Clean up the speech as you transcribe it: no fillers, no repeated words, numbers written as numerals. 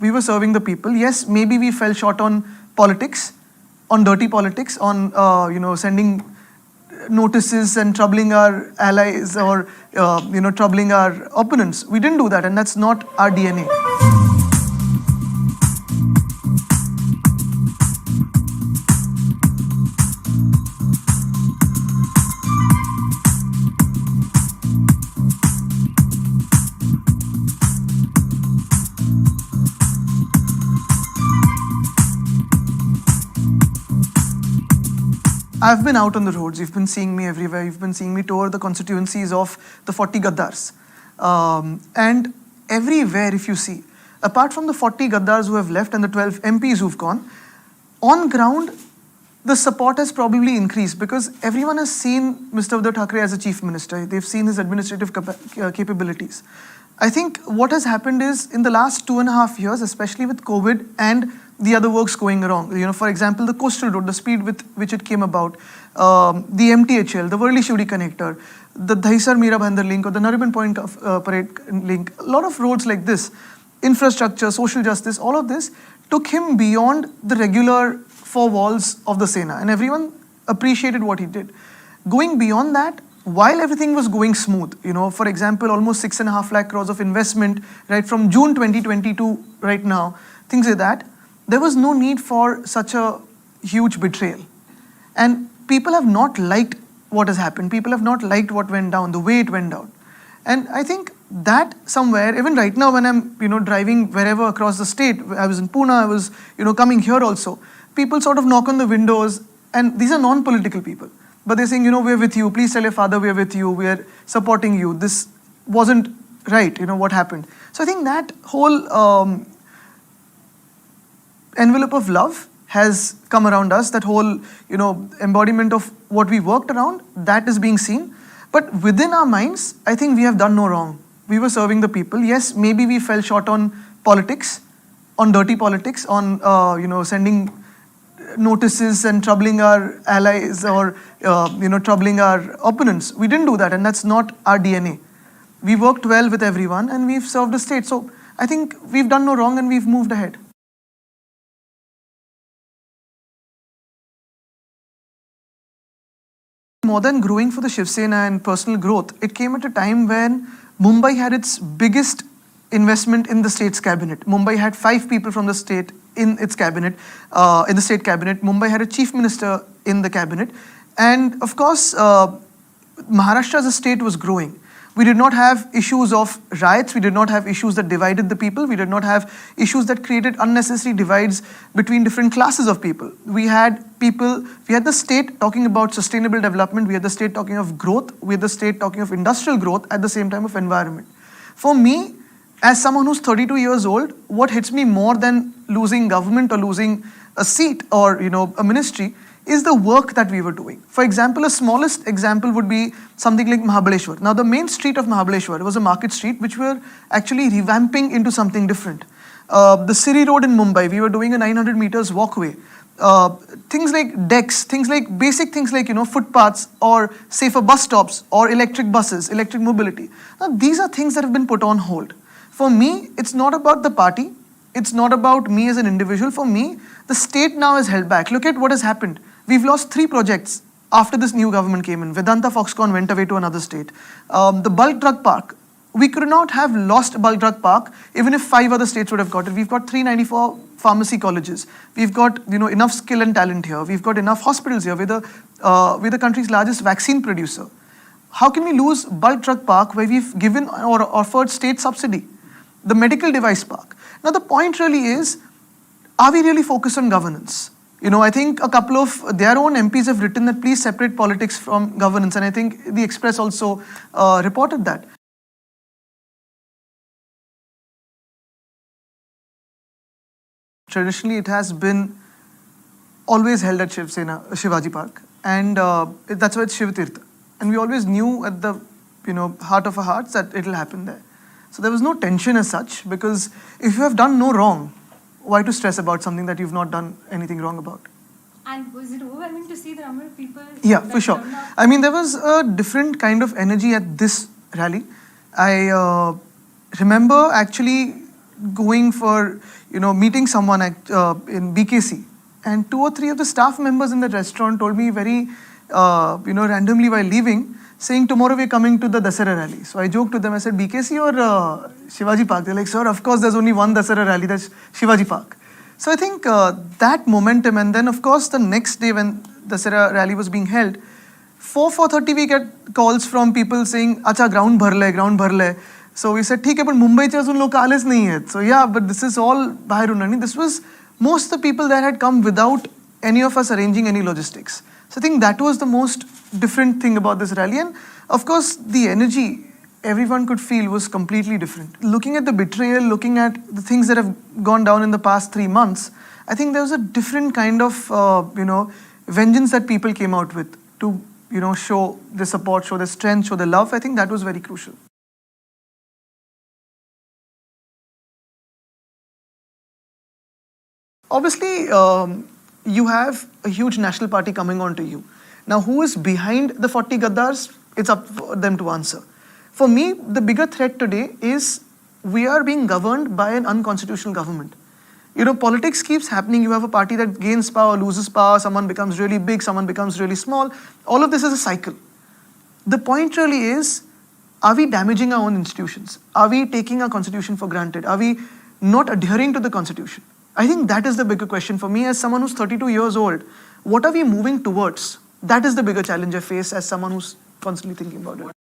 We were serving the people. Yes, maybe we fell short on politics, on dirty politics, on sending notices and troubling our allies or troubling our opponents. We didn't do that, and that's not our DNA. I've been out on the roads. You've been seeing me everywhere. You've been seeing me tour the constituencies of the 40 Gaddars. And everywhere, if you see, apart from the 40 Gaddars who have left and the 12 MPs who've gone, on ground, the support has probably increased because everyone has seen Mr. Aditya Thackeray as a chief minister. They've seen his administrative capabilities. I think what has happened is in the last 2.5 years, especially with COVID and the other works going wrong. For example, the coastal road, the speed with which it came about, the MTHL, the Worli-Shivdi connector, the Dahisar-Mira Bhandar link or the Nariman Point of Parade link, a lot of roads like this, infrastructure, social justice, all of this took him beyond the regular four walls of the Sena, and everyone appreciated what he did. Going beyond that, while everything was going smooth, for example, almost 6.5 lakh crores of investment, right from June 2020 to right now, things like that, there was no need for such a huge betrayal. And people have not liked what has happened. People have not liked what went down, the way it went down. And I think that somewhere, even right now when I'm, driving wherever across the state, I was in Pune, I was, coming here also, people sort of knock on the windows, and these are non-political people. But they're saying, we're with you, please tell your father we're with you, we're supporting you. This wasn't right, what happened. So I think that whole envelope of love has come around us, that whole, embodiment of what we worked around, that is being seen. But within our minds, I think we have done no wrong. We were serving the people. Yes, maybe we fell short on politics, on dirty politics, on, sending notices and troubling our allies or, troubling our opponents. We didn't do that, and that's not our DNA. We worked well with everyone, and we've served the state. So I think we've done no wrong, and we've moved ahead. More than growing for the shivsena and personal growth, it came at a time when Mumbai had its biggest investment in the state's cabinet. Mumbai had 5 people from the state in its cabinet, in the state cabinet. Mumbai had a chief minister in the cabinet. And of course, Maharashtra as a state was growing. We did not have issues of riots. We did not have issues that divided the people. We did not have issues that created unnecessary divides between different classes of people. We had the state talking about sustainable development. We had the state talking of growth. We had the state talking of industrial growth at the same time of environment. For me, as someone who's 32 years old, what hits me more than losing government or losing a seat or, a ministry is the work that we were doing. For example, a smallest example would be something like Mahabaleshwar. Now, the main street of Mahabaleshwar was a market street which we were actually revamping into something different. The Siri Road in Mumbai, we were doing a 900 meters walkway. Things like decks, basic things like, footpaths or safer bus stops or electric buses, electric mobility. Now, these are things that have been put on hold. For me, it's not about the party. It's not about me as an individual. For me, the state now is held back. Look at what has happened. We've lost 3 projects after this new government came in. Vedanta Foxconn went away to another state. The bulk drug park, we could not have lost bulk drug park even if 5 other states would have got it. We've got 394 pharmacy colleges. We've got enough skill and talent here. We've got enough hospitals here. We're the country's largest vaccine producer. How can we lose bulk drug park where we've given or offered state subsidy? The medical device park. Now the point really is, are we really focused on governance? I think a couple of their own MPs have written that please separate politics from governance, and I think the Express also reported that. Traditionally, it has been always held at Shivaji Park, and that's why it's Shiv Tirtha. And we always knew at the heart of our hearts that it'll happen there. So there was no tension as such, because if you have done no wrong, why to stress about something that you've not done anything wrong about? And was it overwhelming to see the number of people? Yeah, for sure. I mean, there was a different kind of energy at this rally. I remember actually going for, meeting someone in BKC, and 2 or 3 of the staff members in the restaurant told me very, randomly while leaving, saying tomorrow we're coming to the Dasara rally. So I joked to them, I said, BKC or Shivaji Park? They're like, sir, of course there's only one Dasara rally, that's Shivaji Park. So I think that momentum, and then of course the next day when Dasara rally was being held, 4:30 we get calls from people saying, acha, ground bharle. So we said, ठीक है, but Mumbai चे अजून लोक आलेच नहीं आहेत. So yeah, but this is all बाहेरून. आणि this was most of the people that had come without any of us arranging any logistics. So I think that was the most different thing about this rally. And of course, the energy everyone could feel was completely different. Looking at the betrayal, looking at the things that have gone down in the past 3 months, I think there was a different kind of, vengeance that people came out with to, show the support, show the strength, show the love. I think that was very crucial. Obviously, you have a huge national party coming on to you. Now, who is behind the 40 Gaddars? It's up for them to answer. For me, the bigger threat today is we are being governed by an unconstitutional government. Politics keeps happening. You have a party that gains power, loses power, someone becomes really big, someone becomes really small. All of this is a cycle. The point really is, are we damaging our own institutions? Are we taking our constitution for granted? Are we not adhering to the constitution? I think that is the bigger question for me as someone who's 32 years old. What are we moving towards? That is the bigger challenge I face as someone who's constantly thinking about it.